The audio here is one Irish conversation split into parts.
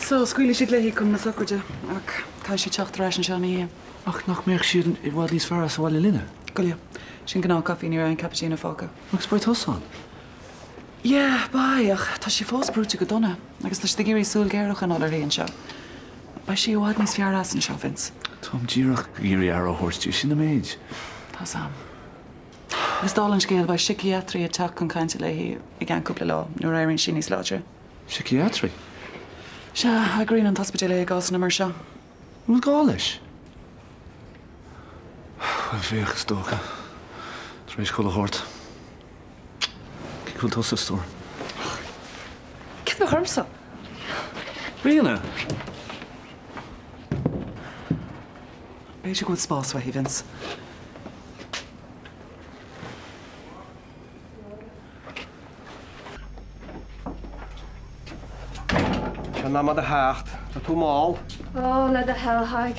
So, squealy si léhi cum na socrde, ach tá si techt reis an seanna hí. Ach nach méach siad I bhd níos fearr sa bhile linne. Golia, sin gná caí ní an cappuccino fáca. Agus buid thosan. Yeah, bai, ach tá si fós brúte go donna, agus tá si géirí súl geirech an áir réon seo. Ba si bhd níos fear as an seo Vince. Tom díireach géirí ar thuirtú sin na méid. Tá sam. Agus dálann scéal ba psichiatrí a teach an caiinte léhí I gan cúpla lá, nuair éironn sin níos láidir. Psichiatrí? Se agréon an hospital é gás na mar seo. Bhfuil gá leis? Bhfuil féchas dócha. Tréis chula hort. Cíhfuil tosa stór. Cid bh chumsa? Bhíonna? Béidir go spás wa hí Vince. Na ma de hacht, dat tú mál. Oh, le a hellhaig.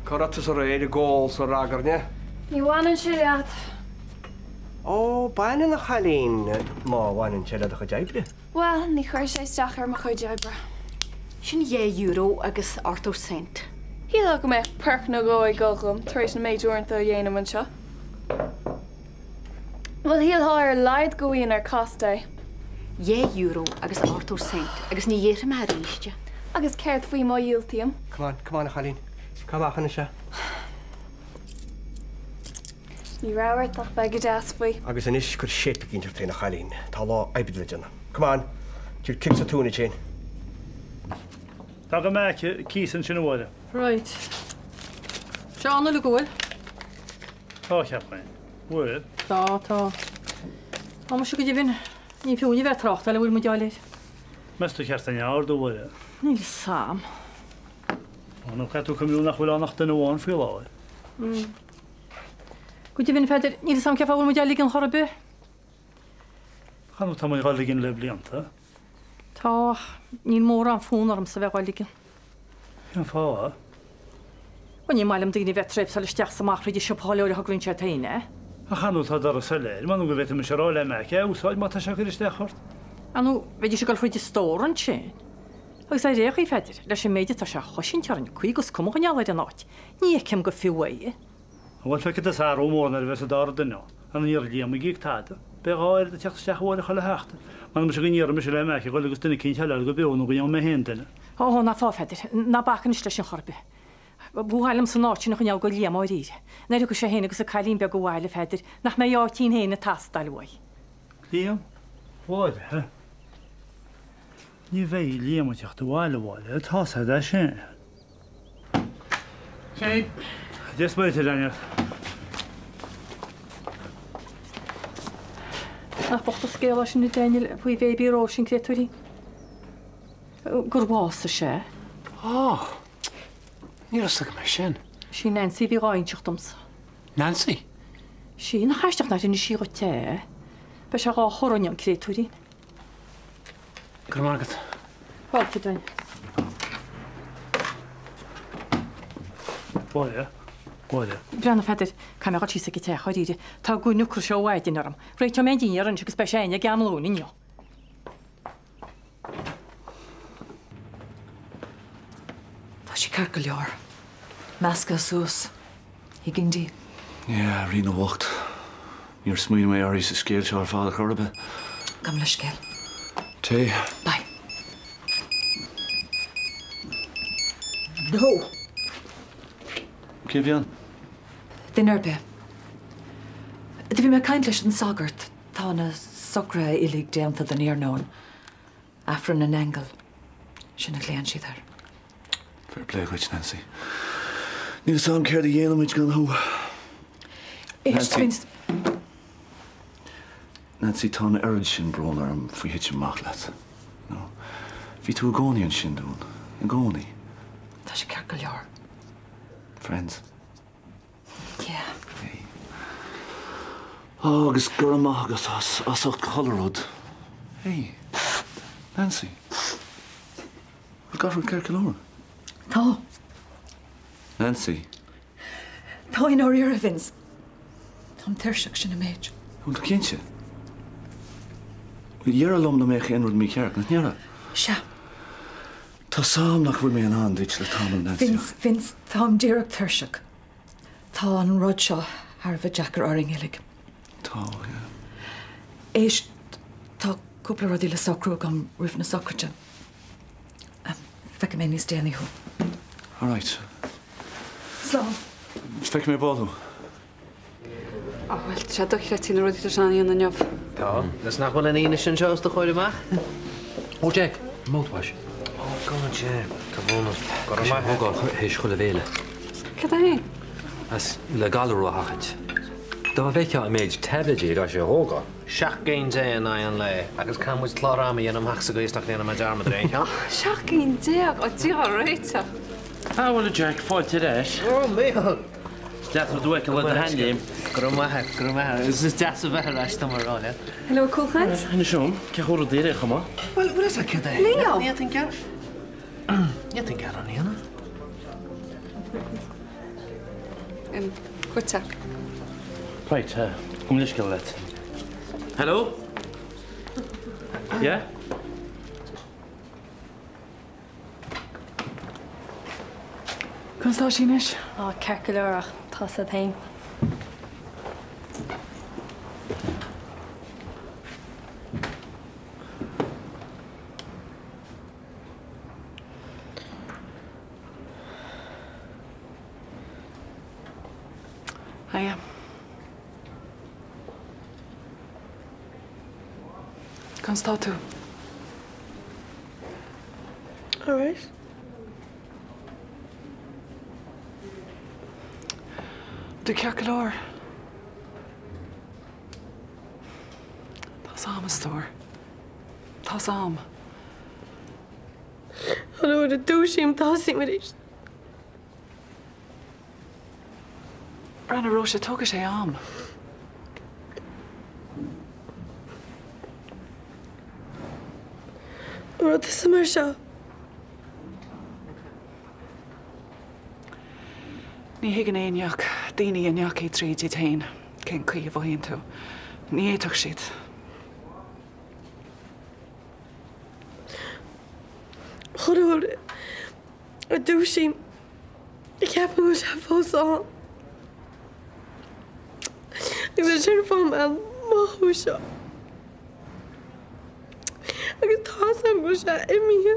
Corratas a réidir gól sa ragarne. Ní bhhainn si leat. Ó, baine na chalín má bhhainn se le a chuidebre. Well, ní chuir sé isteach ar mo chuidebre. Sin €1 agus Arthur cent. Hí le go méid perc na ggóid gogum, taréis na méidúirnta a dhéanam seo. Well, híal háir leid goíon ar costa. €1 agus Arthur cent, agus ní dhéir me ríiste. Agus ceirt faoi má díaltíam. Come on, chalín. Camachchan se. Ní ráhairt ach bheith go deas faoi. Agus an is chur sépa gintir té na chalín. Tá lá aibidleidirna. Come on, tír kick sa túna chin. Tá go meice císan sin bhile. Right. Seanna le goil? Tá cheappain. Bhfuil? Tá. Tá mu si go dtíbhinn ní fiúní bheith trachta le bhfuil mu deáir. Mestu cheartta neabhar do bhile. Níl sam. Nó chatú cumú nach bhfuil annach den bháin fiú láir. Go dtíbhinn feidir níl sam cefa bhfuil mu deala an chorbe? Chanú tá mai gáil gin le blianta. Tá níl mór an fún orm sa bheith gáil. An fá? Wa ní mailam daoine bheith treib sa leisteach samach riidir siopáileoir a grúnte taine. A chanú tá dar a saléir, manú go bhéta me se ráile meice, úsáid má tá se chuir isteachart. Anú beidir se gáil chuidir stór an sin. Agus é réach í feidir, leis sin méidir tá se chosin tearn chuiggus cumach an ealaid an áit. Ní cem go fiúhaí. Bhil feice a sár ómórna bheits a dar duine, an níor líam gíag táda. Be gáir a teachsteach bhil chola heachta. Man me se gníar me se le meice, goil agus duine cinn teile go beú go dhéom me héntaine. Ó, na fá feidir, na bacan is leis an chorbe. Búhailim san áitina chu neall go líam á ríide. Neidir go sé héna agus a cailín be go bhhaile feidir, nach mé átíín héna tasdalhhaid. Líam? Bháide, he? Ní bheith líam teachta bháile bháile, tása de sin. Sé? Des buite daine. Nach bochta scéala sin na daine faoi bhéh bíró sin crétúí. Gur bhása sé. Ní as me sin. Sí Nancy bhí gáinteachtamsa. Nancy? Sí na chaisteach na rinne sí go té. Be se gá choranne an crétúí. Gur mágad. Háilta daine. Bháide? Bháide? Brenna feidir cai megad tísa go té choíide, tá gúnú chu seo bhaidin orm. Réit te médíar an agus be séine gamlún inniu. Tá si car go leor. Measca sús. Hi gindí. Ja, rí na bhacht. Níor smuoine mé airí sa scéil se ar fád a chorbe. Gam le scéil. Té. Bai. No. Cé bhíon? Dyn arbe. Dy fi me caint leis an sagart. Tá na socra ilig déanta den iarnón. Afran an engel. Sin a léan siad ar. Fair play, which Nancy. Ní sam céir a dhéanamid gan thu. Vince. Nancy tá na aird sin brón arm faoi hit sin mach leat. No. Bhí tú a gcónaí an sin dún. A gcónaí. Tá si car go leor. Friends. Yeah. Hey. Agus gur amach agus as ocht cholarród. Hey. Nancy. Bhí gafar ceir go Tá. Nancy. Tá in áir a Vince. Tá teirseach sin na méid. Hwn ta cynse? Wy'n iar alom na mech enwyd mi cearc, na niara? Se. Ta Tá sam nach bhfuil mé an andrit le tam Nancy. Vince Tom Deireach Thuirseach. Tá an rud seo Harbh Jackar oring ilig. Tá, Éist tá cúpla rudí le socrú gom rih na socrte. Feice mé níos déanaíú. All right. Slán. Feic mé ballú. Well, sé dochre tí rudí tar seaní an neamh. Tá, nas nach bhfuil an aine sin seos do chuir amach? Ó Jack, mouthwash. Ó, God, yeah. Tá bhna. Go amach. Ó, héis chuile bhéile. Cad é? As le galú a hachant. Dá bheith a méid tabletí a sé hóga. Seach géin dé an an le, agus camúid chlárama dhéanam heachsa go isteach déanam a dearmad ré, ha? Seach cín déag ó tí réite. Tá bhfuil Jack fáilte éis. Ó, méhol. Death of the wicked le handim. Go amach. Is deas a bheith leis tá mar ráile. Hello, coolchant? Hynny siwm, ce chwrw dyr eich yma. Wel, wyl ys a cyd e? Leo! Ni ydyn ger? Ni ydyn ger o'n i yna? Chwta. Right, gwm ddysg let. Hello? Yeah? Constá sínis? Á ceircileach tá sa taim. Hiya. Constá tú? All right. Du ceircileir. Tá sam a stór. Tá sam. Hallo, de douchim tassim met is. Brenna Rosa tuga sé am. Rud is mar seo. Ní higan éoneach, daoine aneach í tríd i tain, cén chuí a bhhaon tú. Ní éach siad. Hallo, de douchim. Ik heb hem eens even aan. Ik ben er van aan Mahusha. Ik tas hem go sha imi.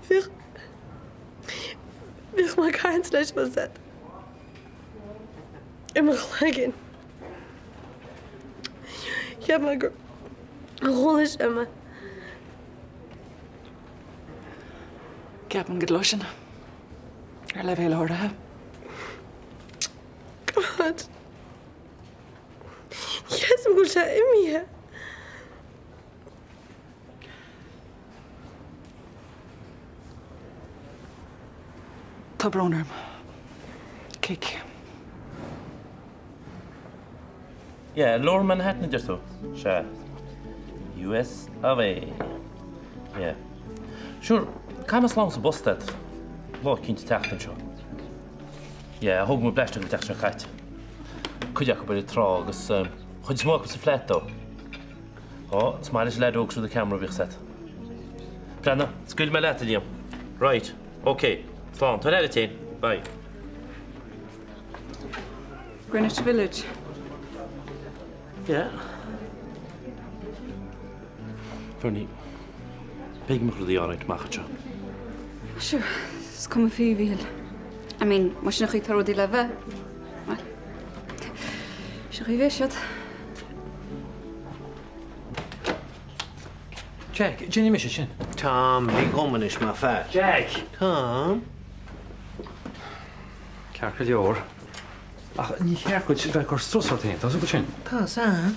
Vir maar kein slash was dat. Immer gelijk in. Ik heb maar rollish Emma. Ceapan go losin. Le bhéile orthe. God. Yes, I'm going to imi. Tá brónarm. Kick. Yeah, Lower Manhattan just though. Sure. US of A. Yeah. Sure, kind of slams a bus that. Lord Kint Tachtan show. Yeah, I hope my blast to the Tachtan cat. Could you be the trogs? Could you smoke with the flat though? Oh, Smile's lad oaks with the camera be set. Brenda, school my letter, Liam. Right, okay. Slán, to editing. Bye. Greenwich Village. Yeah. Fernie. Big me the alright macha. Sure, it's come a few wheel. I mean, must nog iets die leve. Well, je rive shot. Jack, Jenny Mission. Tom, big woman is my fat. Jack! Tom? Ceircileor. Ach, ní chearcuid bheith chu strosartainn, tá go sin. Tá, sa?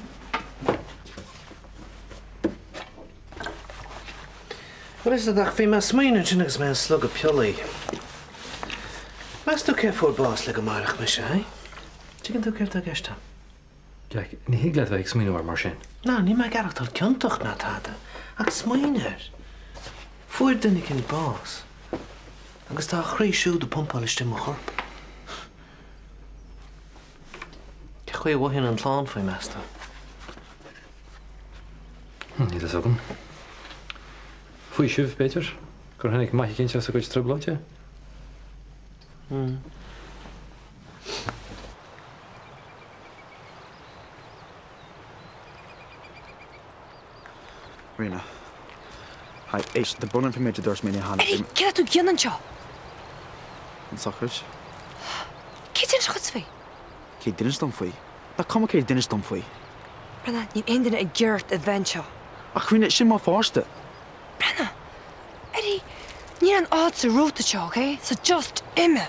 Wat is dat dag fi mas smyna sin agus men slug a pioli? Mas tu cef o'r bos leg a marach me se, eh? Ti'n tu cef da gesta? Jack, ní higlad bheith smíú mar sin. Na, ni mae garach tal ciantach na tada. Ag smyna'r. Fwyr dynnig yn bos. Agus ta chreu siw dy pumpal ysdim o chorp. Cechwe o hyn yn llôn ffwy mesta. Ní a sogan. Fuoi sibh Peter, gur hanig mai cinn se go tribláte? Rina. Hai, eis, de bonan fi méid dors mini hanna. Eri, cera tú gionan seo? Yn sacrys. Cé dyn sgwt fi? Cei dynnes dom fwy. Da coma cei dynnes dom fwy. Brenna, ni'n ein dyna y gyrt y fen seo. Ach, chwine, sy'n ma fforste. Brenna, Eri, ni'n an odd sy'n rwt y seo, okay? So just ime.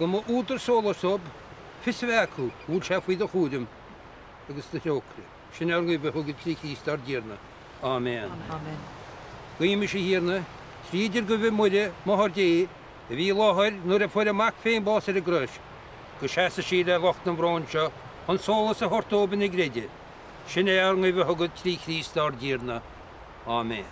Go má útar sólasob fisveú út se faoi a chúdim agus do teocra. Sin argaí be thugad trí star díarna. Amen. Amen. Go mi sé híarna, tríidir go bheith muide máthardé a bhí láthir nuair a fuair amach féin bás ar a grúis, go seasa siad a locht an bhráin seo an sólas a hortóban i gréide. Sin é argaí be thugad trí star díarna. Amen.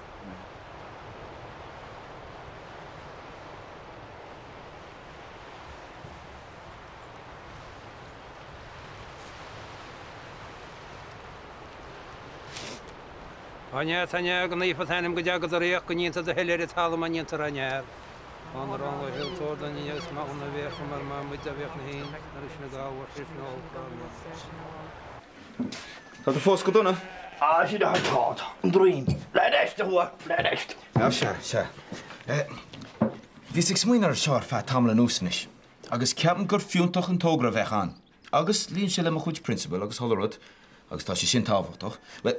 Anya tanya gan ifa tanim go jagad riach go nínta de helir tal man nínta ranya. On the wrong way hill toward the news mountain of air from our mom with the Vietnam, Narishna Gower, Shishno, Tá fós go donna? Á si a tá an dream. Leiste hu leiste. Ja se. Bhí sig smuoinar seár fe tamla núsanis. Agus ceapan gur fiúntaach an tógra bheith an. Agus líonn se le mo chuid principal agus hollarad agus tá sé sin táhachtach. Well,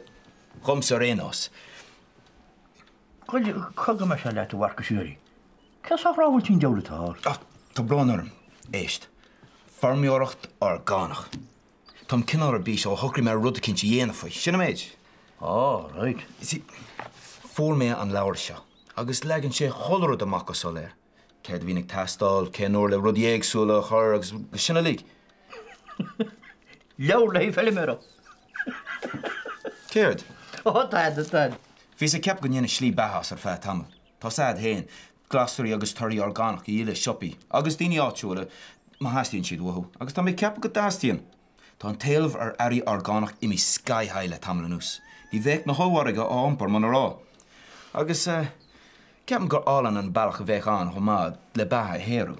chum sa réás. Chugam me se le a war go siúí. Cas ráhfuil tín deolatá? Tá bránarm, éist. Farmióracht ar gánach. Tám cinál bís ó thugraí mar rud cinse dhéana faoi. Sinna méid? Right. Isí, fór mé an leabhar seo. Agus legann sé hollarad amach go soléir. Céad bhínig testáil, céanúir le rud éagsúla chur agus sinna lí. Leabhar le fellile mé. Céad? Tá. Bhí sé ceap go dhéana slí behas ar fe tamil. Tá sad héin, glasúirí agus tuirí orgánach i dhéile siopaí. Agus daoine áitiúla, má hastíonn siad wathú. Agus tá mé ceap go dastíonn. Tá an talamh ar airí orgánach imi skyhaile tamla nús. Bhí bheith na hóharige á ampar man rá. Agus ceapan gur álan an bailach a bheith an chomád le bethe héirú.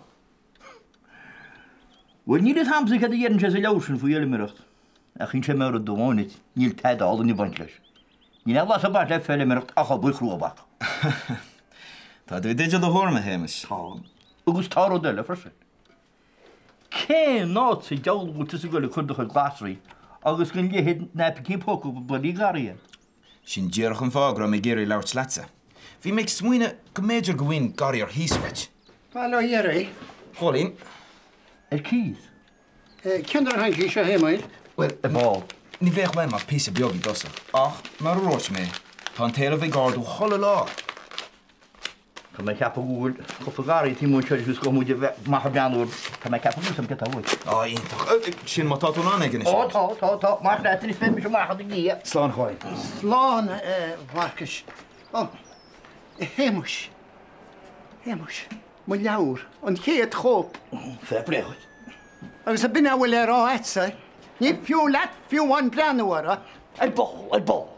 Bhfuil níl hamsa cad dhéann sé lesin faoi éileimireacht. A chin sé mar a domáid, níl teáil in bhaint leis. Ní bhlas a bar le féileimireacht a buil chrúabach. Tá dú déidir do thorma héimis. Tá. Agus táró deile frasa. Cé ná sé deolmúta sa goile chudacha glasraí, agus gon léhéad nepa póca budí garíon. Sin dearach an fágra mé géirí leirt letse. Bhí méid smuoine go méidir go bhhain garí ar híosfeit. Tá le dhéir Cholín? Cíd? Ceanar hain sí se héimeid? Well, má, ní bheith bhain mar pí a beagí dosa. Ach, mar róirt mé, tá an talamh ag gáardú chola lá. Tá mé ceappa gúil chofagáí tí mún seirgus go múide maitha beanúir tá mé ceappa sam ce bhid. Ítach sin má táú ná gan tá mar letain is fé marcha a gí. Slán cháin. Slán bharcas. Héimeis. Héimeis. Mu leabhar an chéad chóp. Fé brechuid. Agus a bin bhfuil ar á etsa. Ní fiú leat fiúháin breanúara. Bó.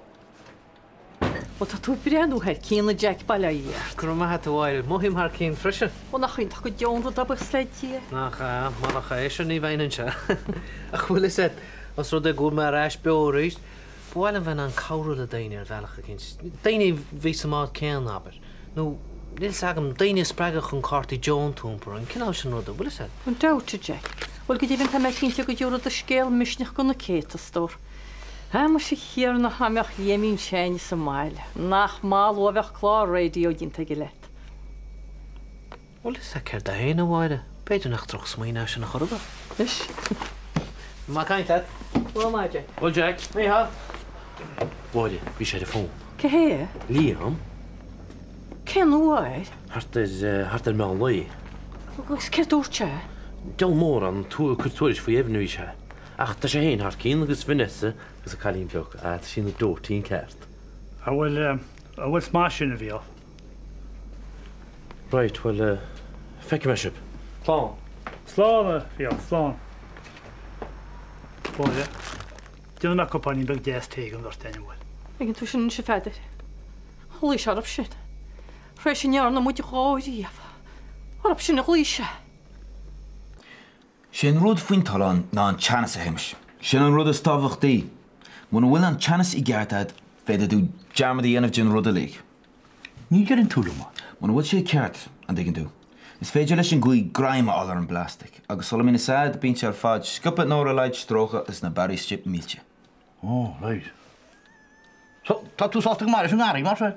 O tá tú breanú head cíanna Jack bailí. Gur maithe bhhail mohím thar cín frisin. Ó nach chuint go deonú dabah sleidtí. Nach manach éis ní bhainn se. A chuil sé os rud a gúil mar eis beóéis, bhil an bhain an cabú a daine ar bhealacha cin. Daine bhí sa mád céan aber. nó níl sagam daine spreige chun cartaí John túmpar an cinál sin rud a bhfuil sé. An dáte Jack. Bhil go dtíhann tá me cínte go dúra a scéal misneach go na cétastór. Ha mar sé chéar na hameach léimín séine sa máile. Nach máil ó bheith chlá radio dínta go leit. Bhil is ceir de héana bhhaide, beidir nach troch smaoine sin na chorba. Is? Má caiinte? Bhil má Jack. Bhil Jack, mé ha? Bhile, bhí sé de fón. Ce hé? Líam? Cén bhhaid? Hart er me an lí. Agus ce dúirte? Deal mór an tú cultúris faoi éhnú se. Ach tá sé héin hart cín agus Vanessa gus a chalín beoch a sin na dótíín ceart. A bhfuil smá sin a bhío. Right, well, feice me sib. Slán. Slán a bhío, slán. Bóide. Dúna me compáin beag 10 téig an bhirteine bhfuil. Ag tú sin se feidir. Cholí se arab siad. Fréis sin near na muide cháiríomh. Arab sin na chlíise. Sin rud faoin talán ná an teannas a himmis. Sin an rud a stábhachtaí. Muna bhfuil an teannas i gceartad féidir dú dearmadaí anamh gin rud a lí. Ní gur an túla. Muna bhfuil sé ceart an dgan dú. Is féidir leis an gcuí graime allar an blastic, agus sola mína sad bín ar fád scupa nóra leid strócha is na barí stip mílte. Right. So, tá tú sásta mar an áí mar se?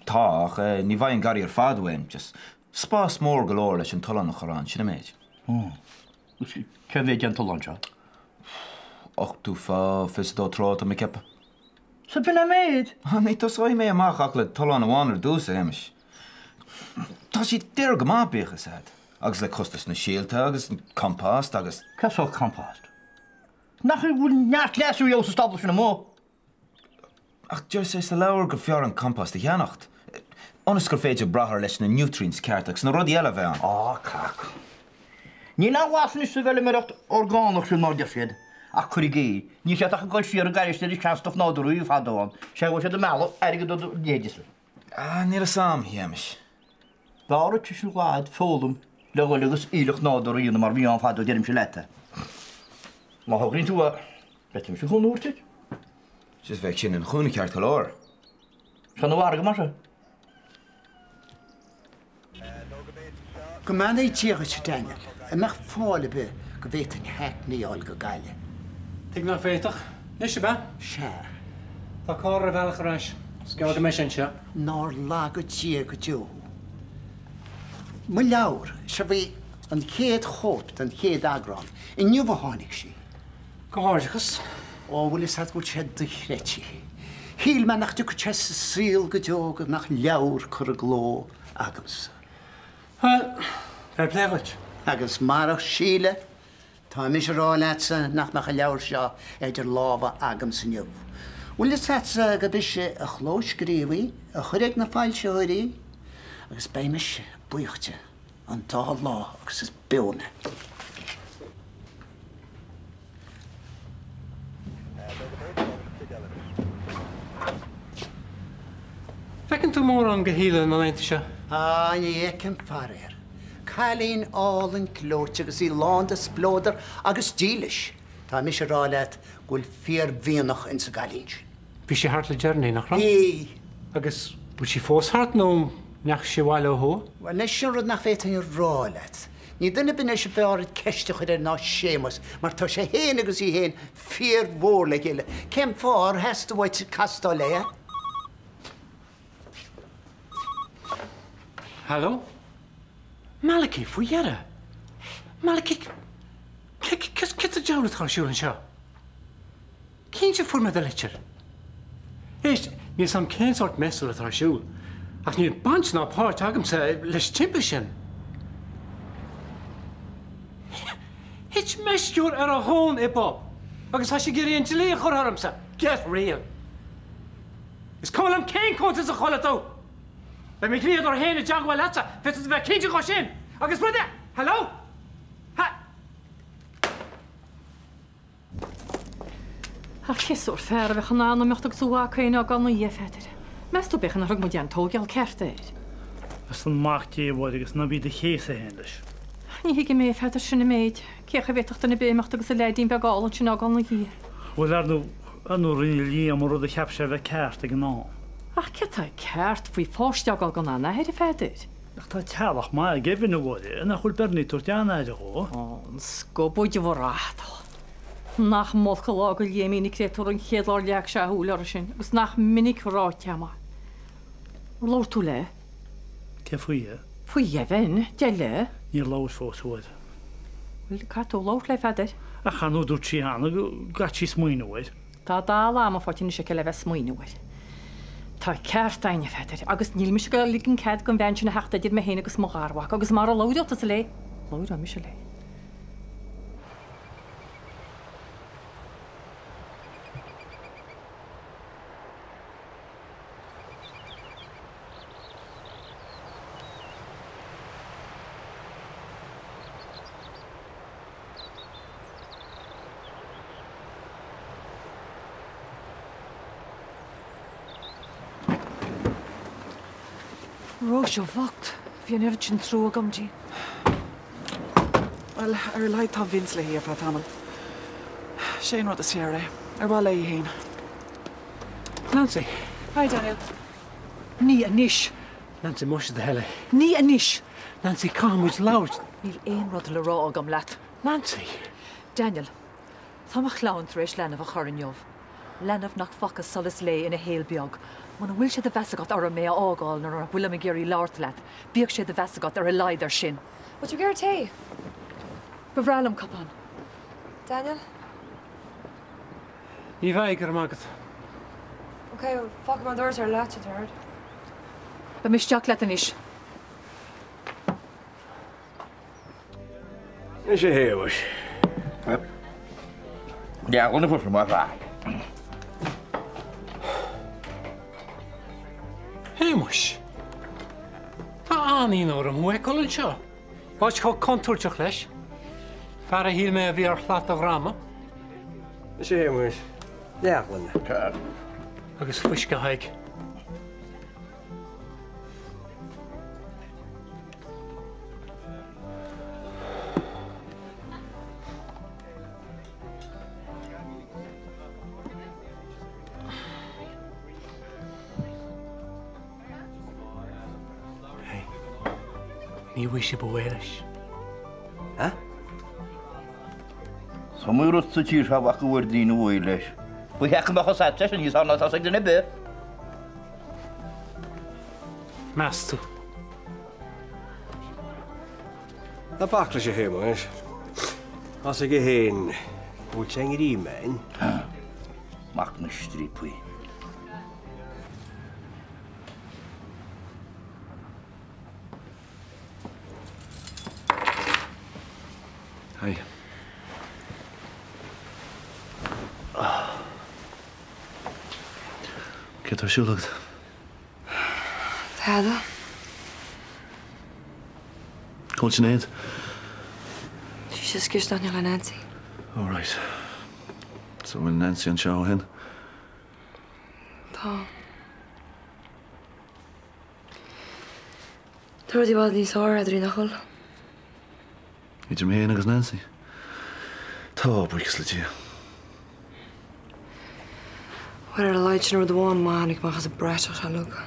Tá, ach ní bhaid an garí ar fádhain, just spás mór golóir leis an talán na chorán, sinna méid. Ce bhéid an talán seo? Och tú fá fisdó tráta a mi cepa. Sa bin a méid? Ní tá sáid mé amach ach le talán amháin ar dús a himmis. Tá sí deir go má bécha sad. Agus le costas na síalta agus compást agus... Cas ó compást? Nach bhfuil neart leasú ó sa stabla sin na mó? Ach, deir sé sa leabhar go fear an compást a cheannacht. Onas gur féidir brathir leis na nutrients ceartach na rudí eile bheith an. Cac. Ní ná wasan is sa bheile meireacht orgánach sin mar deisiad, ach chuigé, ní sé a goil siar a gaiiste í ceanstah nádarú í fádáin, sé bh sé do meall aige do déidir. Níl sam héimis. Lára tuisiú gláid fólam le bhfuil agus ílech nádarú íonna mar bhí an fád déirim se lete. Má thugann tú letim se chuúirte? Sis bheith sin an chuúna ceart láir. Se nó bharga mar se? Go man é tíocha se Daniel, a meach fála be go bhéit an heicnaíáil go gaiile. Tuig nach féiteach, is se be? Se. Tá cá a bhealach aráis, sceáda mé sin se. Ná lá go tí go dú. Mu leabhar se bhí an chéad chót an chéad agrán i nniuh tháinig sí. Go háirchas? Ó bhfuil is go sé duchreití. Híl me nach tú go te síl go deoga nach leabhar chur a gló agams. Fair pléirt. Agus marach síle, tá mis ráleitsa nach meach a leabhar seo idir lábha agam sa nniuh. Bhfuil is hetsa go bise a chlóisgríomhaí a chuirigh na fáilseoirí agus béimis buochte an dá lá agus is beúna. Fecinn tú mór an go híle na leinte se? Ní écin farir. Cailín álan clóte agus í lánda splódar agus dílis. Tá mis ráleit gúil fíor bhíonach in sa galín. Bhí sé hart le dearnaí nach ra? Bhí. Agus bú sí fóshart nó neach sé bhile ó? Well, nes sin rud nach fétain ráleit. Ní duna bin sé beáid ceiste chuir ná sémas, mar tá sé héana agus í héin fíor mhór le giile. Cem fár heasta bhaid castá léa? Hallo? Malachy, fuiara. Malachy, cys y jawn ydych chi'n siŵr yn sio? Cyn si ffwrdd meddwl eich? Eist, ni sam cyn sort mesol ydych chi'n siŵr. Ac ni'n bant na part agam sa leis timplisyn. Hitch mesdiwr ar a hôn e bob. Agus has i gyrru yn gili chwr haram sa. Get real. Is cwl am cyn cwnt ys y chwal ydw. Be mi glir o'r hen y jagwa lata, fet ydw fe cynti gos in. Agus brydde, hello? Ha? Ach, cyswr ffer fe chana na mechtog sŵa cwein o gan o ie ffedir. Mes tu bech yn rhwg mwyd i'n togial cerdir. Ys yn mach di bod agos na byd y chys e hendys. Ni higi me ffedir sy'n y meid. Ciech a fetach dyn y be mechtog y leidyn be gol yn sy'n ogal na hi. Wel ar nhw rhywun li am o'r oedd y chapsau fe cert ag yn ôl. Ach, ceta cert fwy fforstiog ogal gan anna hyd y ffedir. Ach, ta talach ma a gefyn o gwrdd, yna chwyl berni twrt iana edrych o. O, yn sgobwyd i fwradol. Nach modd cylogol iem unig creatwr yn lledlor liag sia hwyl o'r sy'n, ys nach minig rot yma. Lawr tŵ le? Ce fwy e? Fwy efyn, de le? Ni'r lawr ffos hwyd. Wel, cadw lawr le ffedir. Ach, anw dwr tri hana, gachi smwyn o wyd. Ta dal am a ffortin eisiau cael efo smwyn o wyd. Ta cert ein ffedir, agos nil mis gael ligyn ced gyn fe'n sy'n hachta dyr me hen agos mog arwag, agos mar o lawr o tas le. Lawr am eisiau le. Rois o focht. Fi yn erch yn trwy gom ti. Wel, lai ta Vince le hi a fa tamil. Shane rod y siare. Wal ei hyn. Nancy. Hi, Daniel. Ni a nish. Nancy mush the hele. Ni a nish. Nancy calm was loud. Níl ein rod le rá agam leat. Nancy. Daniel, thamach lawn thresh lenaf a chorinjov. Lenaf nach facas solis le in a héil biog. When a will she the vessagot or a mea ágáil nor a will me geri lartlet. Biog she the vessagot or a leider shin. What you get tea? Bevralum kapan. Daniel? Ní bhaig ar magad. Okay, well, fuck my doors are latched, hard. Be mis Jack letanish. Is je heel was. Ja, wonderful from my back. Héimus. Tá aní nóir am mhuiceáil an seo. Báid cho contúirteach leis. Fear a híl mé a bhí ar chhlaat a bhráma. sé hé mu leachlanna. Agus fuis go haig. Ní bhui sé bhhéiles. Ha? Sa mú sa tír ha bhacha bhfuir dína bhfuil leis. Bu hecha mecha saite sin níos anna tá ag duna be. Meas tú. Na bachla sé hé muis. As ag héin bhil te í mein. Mach na strípuí. Hey. Get haar siúlacht. Táda. Cóil sin éad? Sí sé scisteach le Nancy. All right. So bhfuil Nancy an seo hen? Tá. Tuair dí bhád níos áir a drí nachol. Idir mé agus Nancy. Tá buchas le tí. Waar er leid sin de bháin má ik mag as a breis a lug.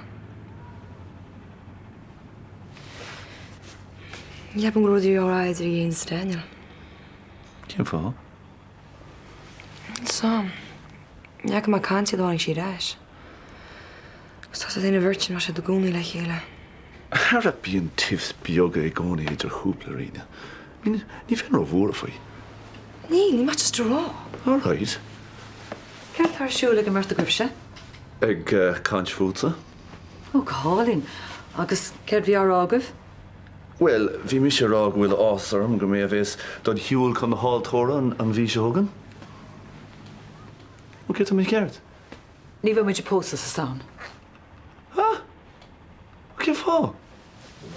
Je heb een grote jaar er geen Daniel. Cén fá? Sam. Ja, ik maak kantje dan ik zie reis. Sta het in een virtje als je de goeie leg hele. Har a bíon tifs beaga ag gcónaí idir chúpla riine. Ní féin ó bhór faoi. Nee, niet just rá. All right. Ceart tar siúla go marta goibse? Ag cáint fúta? Ó cálinn, agus ceir bhí ágah? Well, bhí mi sé rá bhfuil ásarm go mé a bhés dod hiúil chun na háiltóra an bhí se thugan. Ó ce mé ceart? Ní bfuid muidir pósta sa saon. Ha? Cé fá?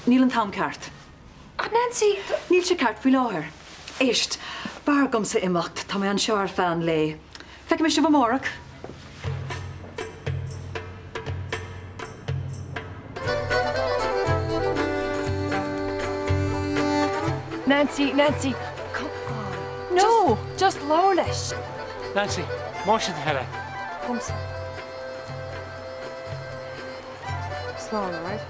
Níl an tam ceart. Nancy! Níl sé ceart bhí láthir. Éist, bar gom sa imacht, tá mé an seoir fan le. Feic mé se bh mórach? Nancy, Nancy, come on. No! Just lawless. Nancy, mar sin heile. Come on. Slow, all right?